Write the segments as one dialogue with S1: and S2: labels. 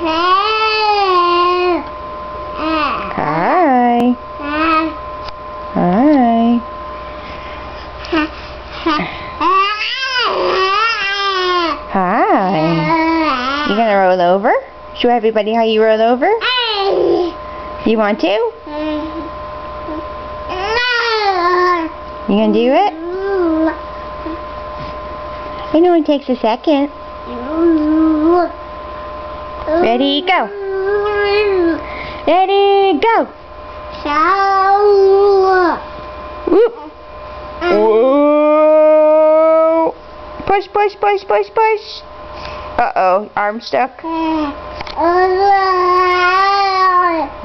S1: Hi. Hi. Hi. You gonna roll over? Show everybody how you roll over? You want to? You gonna do it? I know it takes a second. Ready, go. Ready, go. Whoop. Whoa. Push, push, push, push, push. Uh-oh, arm stuck.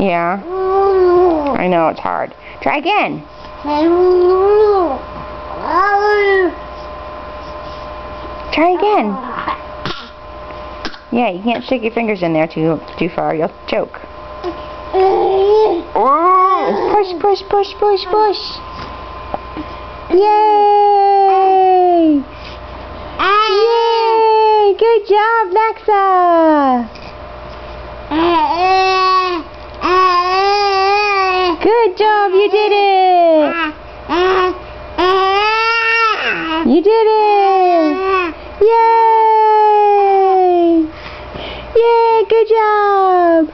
S1: Yeah. I know, it's hard. Try again. Try again. Yeah, you can't stick your fingers in there too far. You'll choke. Oh, push, push, push, push, push. Yay! Yay! Good job, Lexa. Good job, you did it. You did it. Yay! Yay, good job.